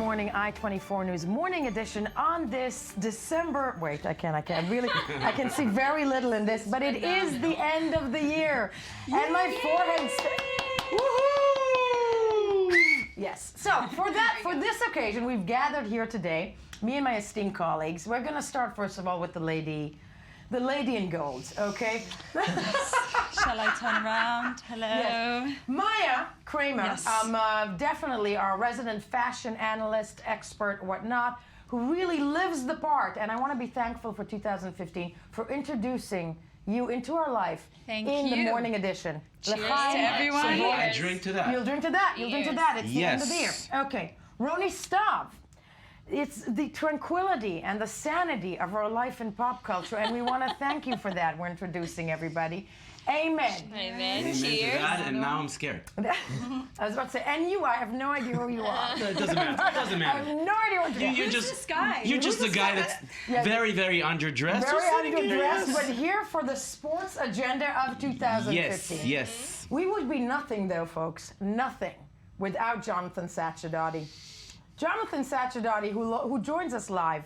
morning I-24 News morning edition on this December. Wait, I can see very little in this, but it is the end of the year. And my forehead. Woohoo! Yes. So for this occasion, we've gathered here today, me and my esteemed colleagues. We're going to start first of all with the lady in gold, okay? Shall I turn around? Hello. Yes. Maya Kramer, Yes. definitely our resident fashion analyst, expert, whatnot, who really lives the part. And I want to be thankful for 2015 for introducing you into our life Thank in the you. morning edition. Cheers to everyone. I drink to that. You'll drink to that. You'll drink to that. It's the end of the year. Yes. Okay. Roni Stav. It's the tranquility and the sanity of our life in pop culture, and we want to thank you for that. We're introducing everybody. Amen. Amen. Amen to Cheers. that, and now I'm scared. I was about to say, and you, I have no idea who you are. No, it doesn't matter. It doesn't I have matter. no idea what you are. You're Who's this guy? You're just the guy that's very, very underdressed. Very Just sitting here, underdressed, yes. but here for the sports agenda of 2015. Yes, yes. We would be nothing, though, folks, nothing, without Jonathan Sachadati. Jonathan Sachadati, who joins us live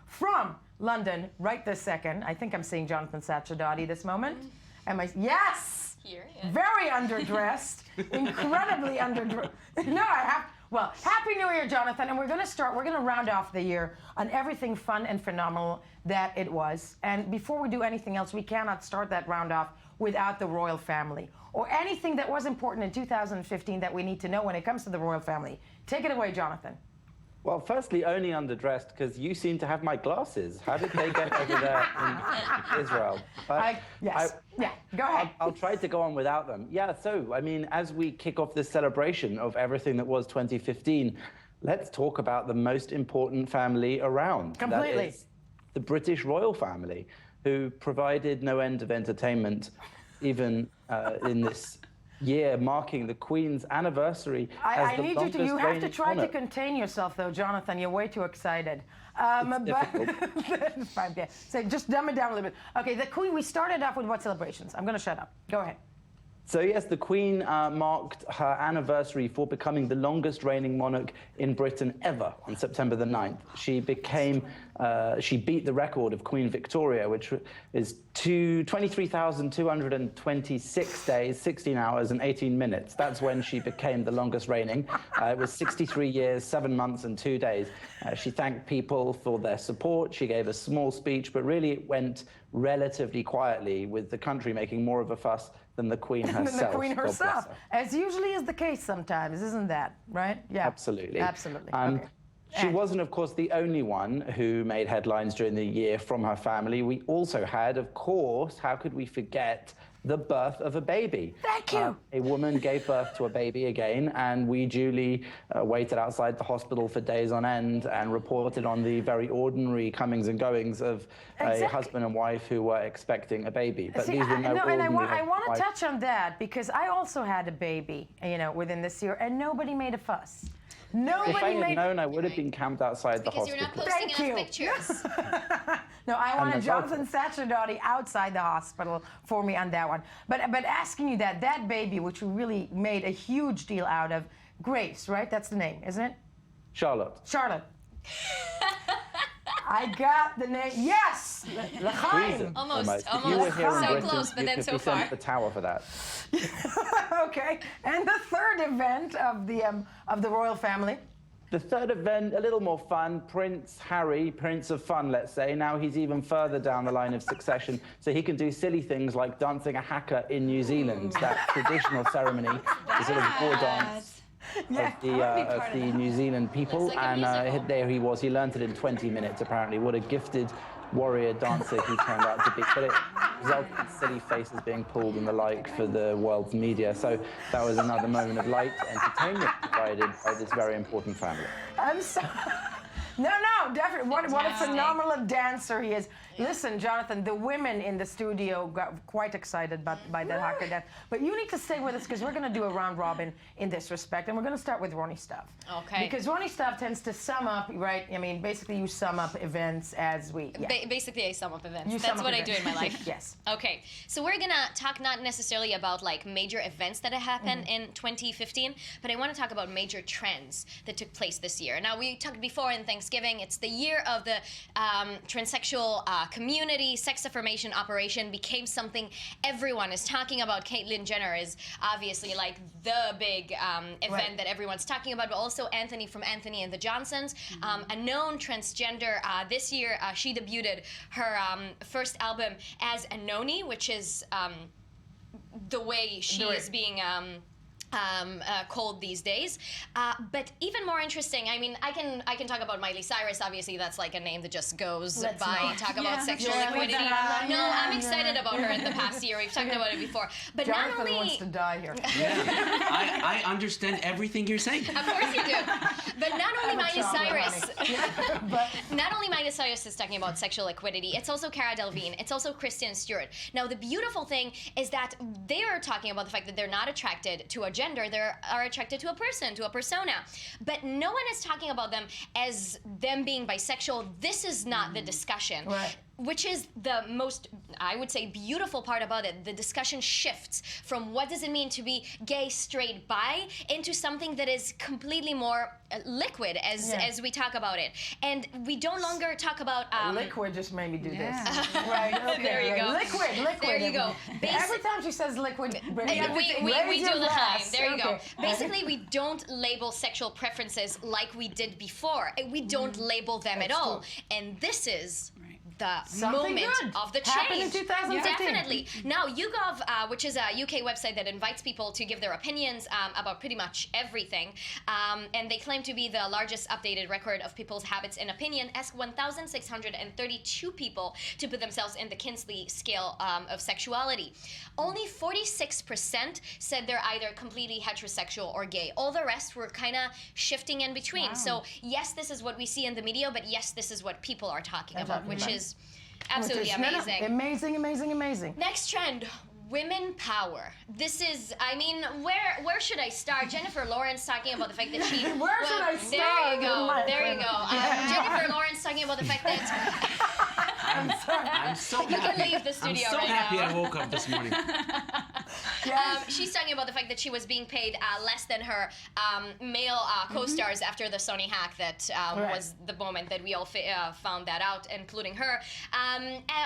from London right this second. I think I'm seeing Jonathan Sachadati this moment. Am I? Yes! Here, yeah. Very underdressed, incredibly underdressed. No, I have. Well, Happy New Year, Jonathan. And we're going to round off the year on everything fun and phenomenal that it was. And before we do anything else, we cannot start that round off without the royal family or anything that was important in 2015 that we need to know when it comes to the royal family. Take it away, Jonathan. Well, firstly, only underdressed because you seem to have my glasses. How did they get over there in Israel? Yeah, go ahead. I'll try to go on without them. Yeah, so, I mean, as we kick off this celebration of everything that was 2015, let's talk about the most important family around. Completely. That is the British royal family, who provided no end of entertainment, even in this year marking the Queen's anniversary. I need you have to try to contain yourself, though, Jonathan. You're way too excited. It's fine, yeah. So just dumb it down a little bit. Okay, the Queen, we started off with what celebrations? I'm going to shut up. Go ahead. So yes, the Queen marked her anniversary for becoming the longest reigning monarch in Britain ever on September the 9th. She beat the record of Queen Victoria, which is 23,226 days, 16 hours and 18 minutes. That's when she became the longest reigning. It was 63 years, 7 months and 2 days. She thanked people for their support. She gave a small speech, but really it went relatively quietly, with the country making more of a fuss than the Queen herself. Than the Queen herself, as usually is the case sometimes, isn't that right? Yeah, absolutely. Absolutely. Okay. She wasn't, of course, the only one who made headlines during the year from her family. We also had, of course, how could we forget, the birth of a baby. Thank you. A woman gave birth to a baby again, and we duly waited outside the hospital for days on end and reported on the very ordinary comings and goings of a husband and wife who were expecting a baby. But these were no ordinary. I want to touch on that because I also had a baby, within this year, and nobody made a fuss. Nobody if I had known, I would have been camped outside the hospital. Because you're not posting enough pictures. No, I wanted Jonathan Sachadati outside the hospital for me on that one. But asking you that baby, which we really made a huge deal out of, Grace, right? That's the name, isn't it? Charlotte. Charlotte. I got the name. Yes! L'chaim. Almost. You were here in So Britain, close, but you then could so be sent far. to the tower for that. Okay. And the third event of the royal family. The third event, a little more fun. Prince Harry, Prince of Fun, let's say. Now he's even further down the line of succession, so he can do silly things like dancing a haka in New Zealand, that traditional ceremony, the sort of war dance of the New Zealand people. Looks like a And musical. there he was. He learned it in 20 minutes, apparently. What a gifted warrior dancer he turned out to be. But it resulted in silly faces being pulled and the like for the world's media. So that was another moment of light entertainment provided by this very important family. I'm sorry. No, No, definitely. What a Fantastic. phenomenal dancer he is. Listen, Jonathan, the women in the studio got quite excited by that haka dance. But you need to stay with us because we're going to do a round robin in this respect. And we're going to start with Ronnie Stuff. Okay. Because Ronnie Stuff tends to sum up, right? I mean, basically you sum up events as we... Yeah. Basically, I sum up events. You That's sum up what I events. do in my life. Yes. Okay, so we're gonna talk not necessarily about like major events that have happened in 2015, but I want to talk about major trends that took place this year. Now, we talked before in Thanksgiving, it's the year of the transsexual community. Sex affirmation operation became something everyone is talking about. Caitlyn Jenner is obviously like the big event that everyone's talking about, but also Anthony from Anthony and the Johnsons, a known transgender. This year, she debuted her first album as Anoni, which is the way she is being called these days. But even more interesting, I mean, I can talk about Miley Cyrus. Obviously, that's like a name that just goes Let's by. not. Talk about sexual Yeah, liquidity. yeah, No, I'm yeah, excited yeah. about her in the past year. We've talked about it before. But Jonathan not only... wants to die here. I understand everything you're saying. Of course you do. But not only I'm a Miley chocolate Cyrus... honey. But Not only Miley Cyrus is talking about sexual liquidity, it's also Cara Delevingne, it's also Kristen Stewart. Now, the beautiful thing is that they are talking about the fact that they're not attracted to a gender, they are attracted to a person, to a persona. But no one is talking about them as them being bisexual. This is not the discussion. Right. Which is the most, I would say, beautiful part about it. The discussion shifts from what does it mean to be gay, straight, bi, into something that is completely more liquid as we talk about it. And we don't longer talk about... liquid just made me do this. Yeah. Right, okay, There you right. go. Liquid. There you go. Every time she says liquid, We raise do your the time. glass. There you go. Okay. Basically, we don't label sexual preferences like we did before. We don't label them at That's all. true. And this is the Something moment good of the happened in change. 2015. Definitely. Now, YouGov, which is a UK website that invites people to give their opinions about pretty much everything, and they claim to be the largest updated record of people's habits and opinion, asked 1,632 people to put themselves in the Kinsley scale of sexuality. Only 46% said they're either completely heterosexual or gay. All the rest were kind of shifting in between. Wow. So, yes, this is what we see in the media, but yes, this is what people are talking about, which about. is absolutely amazing. Amazing. Next trend, women power. This is, I mean, where should I start? Jennifer Lawrence talking about the fact that she... Where should I There start? you go, My there you friend. go. Jennifer Lawrence talking about the fact that... I'm so happy. You can leave the studio I'm so right happy now. I woke up this morning. She's talking about the fact that she was being paid less than her male co-stars after the Sony hack that Right. was the moment that we all found that out, including her.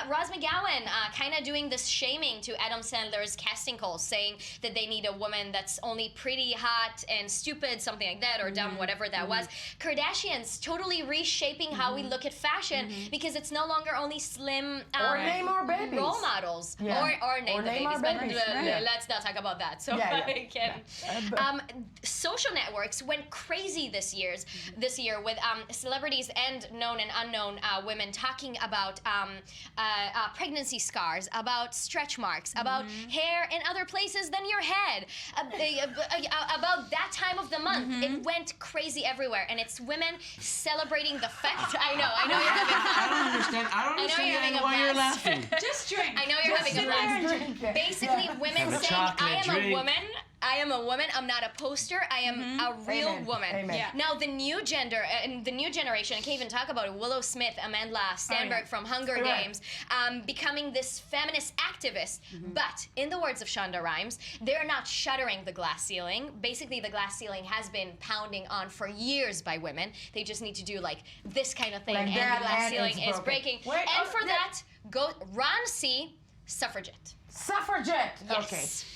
Roz McGowan kind of doing this shaming to Adam Sandler's casting calls, saying that they need a woman that's only pretty, hot, and stupid, something like that, or dumb, whatever that was. Kardashians totally reshaping how we look at fashion because it's no longer only slim Or name our babies. role models. Yeah. Or name Or the name our babies. But babies, right. let's not talk about that. So Yeah, I can. Social networks went crazy this year with celebrities and known and unknown women talking about pregnancy scars, about stretch marks, about hair in other places than your head, about that time of the month. It went crazy everywhere, and it's women celebrating the fact. I know you're having I don't understand. I don't I know you're having understand a why you're blast. laughing. Just drink. I know you're having a blast. Drink it. Basically, women Have a saying, chocolate I am drink. a woman. I am a woman. I'm not a poster. I am a real Amen. woman. Amen. Yeah. Now, the new gender and the new generation, I can't even talk about it. Willow Smith, Amanda Stenberg from Hunger Right. Games, becoming this feminist activist. But in the words of Shonda Rhimes, they're not shuttering the glass ceiling. Basically, the glass ceiling has been pounding on for years by women. They just need to do like this kind of thing, Like and that, the glass and ceiling it's is broken. breaking. Wait, and for yeah. that, go Ron C. Suffragette. Suffragette. Yes.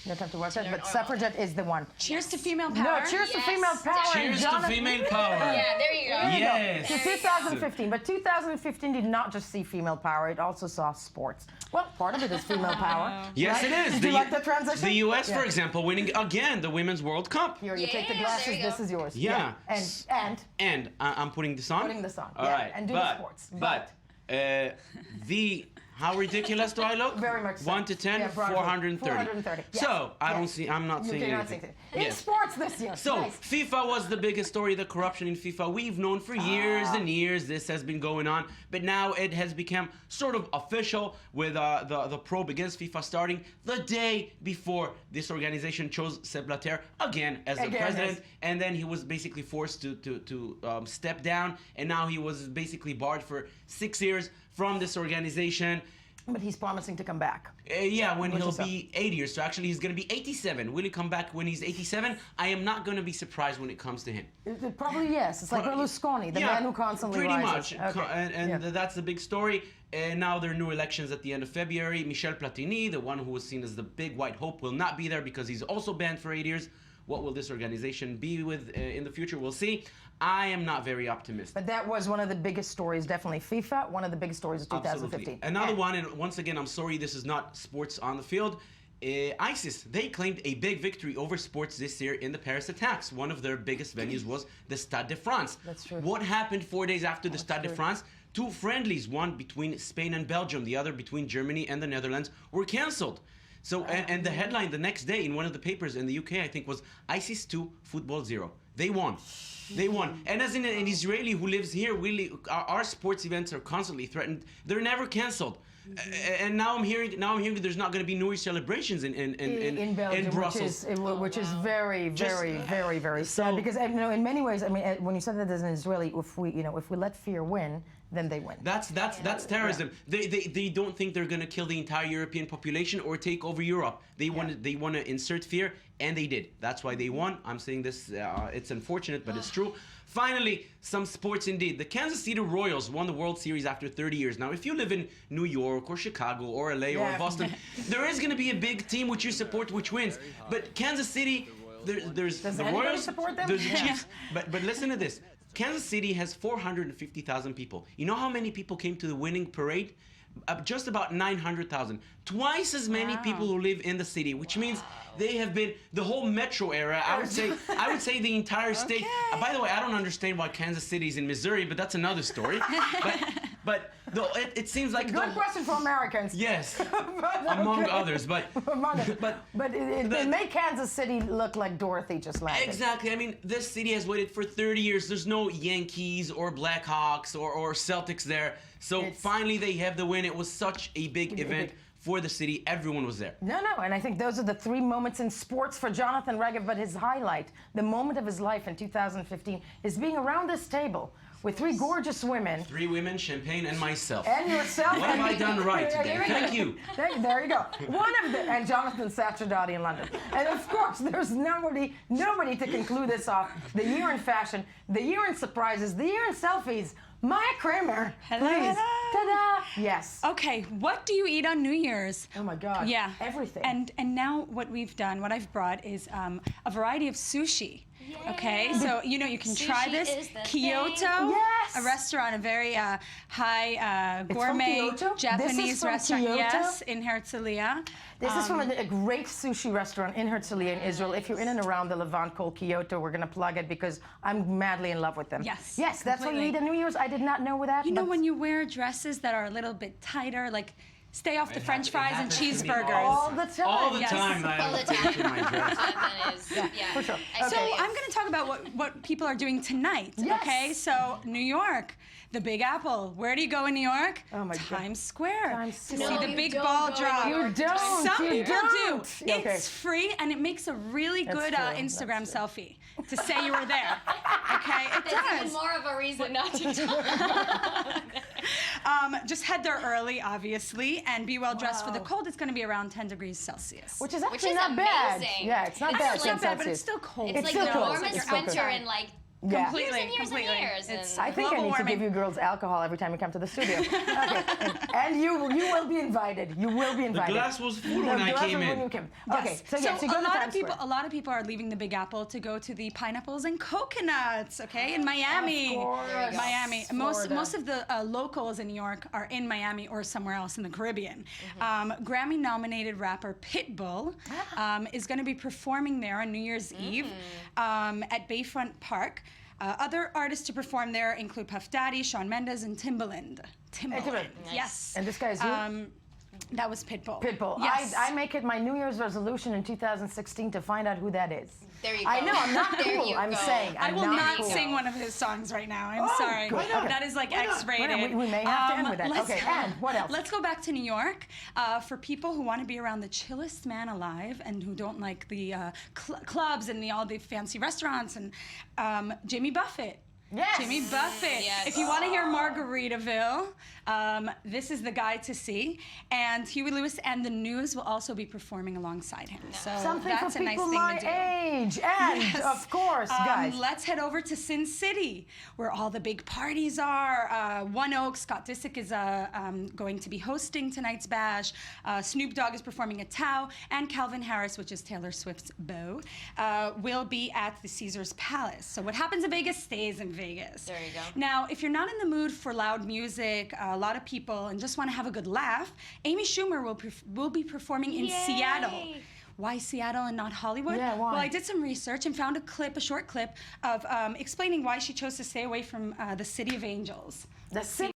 Okay. Don't have to watch that, Learn but all suffragette is the one. Cheers to female No, power. cheers to Yes, female power. and Cheers to Jonathan- female power. Yeah, there you go. There you go. Yes. To 2015, but 2015 did not just see female power; it also saw sports. Well, part of it is female power. Yes, right? it is. Did you like the transition? The U.S., Yeah. for example, winning again the Women's World Cup. Here, you take the Yeah, glasses. there you This go. is yours. Yeah. And And I'm putting this on. Putting this on, All yeah, right. and do the sports. But the How ridiculous do I look? Very much so. 1 to 10, Yeah, broadly. 430. 430. Yes. So, I'm Yes. not saying You're not anything. saying anything. In Yes. sports this year. So, Nice. FIFA was the biggest story, the corruption in FIFA. We've known for years and years this has been going on, but now it has become sort of official with the probe against FIFA starting the day before this organization chose Sepp Blatter again as the president, yes. and then he was basically forced to step down, and now he was basically barred for 6 years from this organization. But he's promising to come back. Yeah, when he'll is up. be 80 years. So actually, he's going to be 87. Will he come back when he's 87? I am not going to be surprised when it comes to him. Probably yes. It's like Berlusconi, the man who constantly pretty rises. much. Okay. And that's the big story. And now there are new elections at the end of February. Michel Platini, the one who was seen as the big white hope, will not be there because he's also banned for 8 years. What will this organization be with in the future? We'll see. I am not very optimistic. But that was one of the biggest stories, definitely FIFA, one of the biggest stories of 2015. Absolutely. Another one, and once again, I'm sorry, this is not sports on the field. ISIS, they claimed a big victory over sports this year in the Paris attacks. One of their biggest venues was the Stade de France. That's true. What happened 4 days after the Stade de France? 2 friendlies, one between Spain and Belgium, the other between Germany and the Netherlands, were cancelled. So, and the headline the next day in one of the papers in the UK, I think, was ISIS 2, football 0. They won. They won. And as an Israeli who lives here, our sports events are constantly threatened. They're never canceled. And now I'm hearing there's not going to be New Year celebrations in Belgium, in Brussels. which is very, very sad. Because in many ways, I mean, when you said that as an Israeli, if we let fear win, then they win. That's terrorism. They don't think they're going to kill the entire European population or take over Europe. They want to insert fear, and they did. That's why they won. I'm saying this. It's unfortunate, but it's true. Finally, some sports indeed. The Kansas City Royals won the World Series after 30 years. Now, if you live in New York or Chicago or LA or Boston, there is going to be a big team which you support which wins. But Kansas City, there's Does the anybody Royals. support them? There's the Chiefs. But listen to this. Kansas City has 450,000 people. You know how many people came to the winning parade? Just about 900,000. Twice as many people who live in the city, which means they have been the whole metro area. I would say the entire state. By the way, I don't understand why Kansas City is in Missouri, but that's another story. But it seems like Good question for Americans. Yes, But, among okay. others, but it made Kansas City look like Dorothy just landed. exactly. I mean, this city has waited for 30 years. There's no Yankees or Blackhawks or Celtics there. So finally they have the win. It was such a big event for the city. Everyone was there. No, and I think those are the 3 moments in sports for Jonathan Regev, but his highlight, the moment of his life in 2015, is being around this table with 3 gorgeous women. 3 women, champagne, and myself. And yourself. What have I done right today? There Thank you. There you go. One of the, and Jonathan Sacherdati in London. And of course, there's nobody to conclude this off. The year in fashion, the year in surprises, the year in selfies. Maya Kramer, Hello, please. hello. Ta-da! Yes. Okay, what do you eat on New Year's? Oh my God. Yeah. Everything. And now what I've brought is a variety of sushi. Okay, so you can try Sushi this. is the Kyoto, thing. Yes. a restaurant, a very high from gourmet Kyoto? This Japanese is from restaurant. Kyoto? Yes, in Herzliya. This is from a great sushi restaurant in Herzliya in Israel. If you're in and around the Levant called Kyoto, we're going to plug it because I'm madly in love with them. Yes, Yes, that's what you completely. eat on New Year's. I did not know that. You know but when you wear dresses that are a little bit tighter, like stay off the French fries and happens to me cheeseburgers. all the time. All the Yes. time. I All the have time. to my dress. That is, yeah, for sure. I So say I'm going to talk about what people are doing tonight. Yes. Okay, so New York, the Big Apple. Where do you go in New York? Oh my God. Times Square. Times to Square. see No, the you big don't ball go to drop. New York. You don't. Some you people don't. do. Okay. It's free and it makes a really good true. Instagram selfie to say you were there. Okay, it that's even does. more of a reason not to talk. Just head there early, obviously, and be well dressed for the cold. It's going to be around 10 degrees Celsius. Which is actually is not bad. amazing. Yeah, it's not It's bad. not 10 bad, but Celsius. it's still cold. It's It's like still the cold. warmest It's still winter cold. in like Yeah. Completely, years and years and completely. years. It's I think I global need warming. to give you girls alcohol every time you come to the studio. Okay. And you will be invited. You will be The invited. glass was full The when I glass came was when in. you came. Yes. Okay, so yes, you go a to lot Times of people, Square. a lot of people are leaving the Big Apple to go to the pineapples and coconuts. Okay, in Miami, Of course. Miami. Florida. Most of the locals in New York are in Miami or somewhere else in the Caribbean. Grammy-nominated rapper Pitbull is going to be performing there on New Year's Eve at Bayfront Park. Other artists to perform there include Puff Daddy, Shawn Mendes, and Timbaland. Timbaland. Yes. And this guy is who? That was Pitbull. Pitbull. Yes. I make it my New Year's resolution in 2016 to find out who that is. There you go. I know, I'm not There cool. you I'm go. saying I I'm will not cool. sing one of his songs right now. I'm sorry. good. Okay. That is like Why not? X-rated. We may have to end with that. let's- Okay, and what else? Let's go back to New York. For people who want to be around the chillest man alive and who don't like the clubs and all the fancy restaurants, and Jimmy Buffett. Yes. Jimmy Buffett. Yes. If you want to hear Margaritaville, this is the guy to see. And Huey Lewis and the News will also be performing alongside him. So Something that's for a nice people thing my to do. age. And, Yes. of course, guys. Let's head over to Sin City, where all the big parties are. One Oak, Scott Disick is going to be hosting tonight's bash. Snoop Dogg is performing at Tao, and Calvin Harris, which is Taylor Swift's beau, will be at the Caesars Palace. So what happens in Vegas stays in Vegas. There you go. Now, if you're not in the mood for loud music, a lot of people, and just want to have a good laugh, Amy Schumer will be performing in Seattle. Why Seattle and not Hollywood? Yeah, why? Well, I did some research and found a short clip of explaining why she chose to stay away from the City of Angels. The city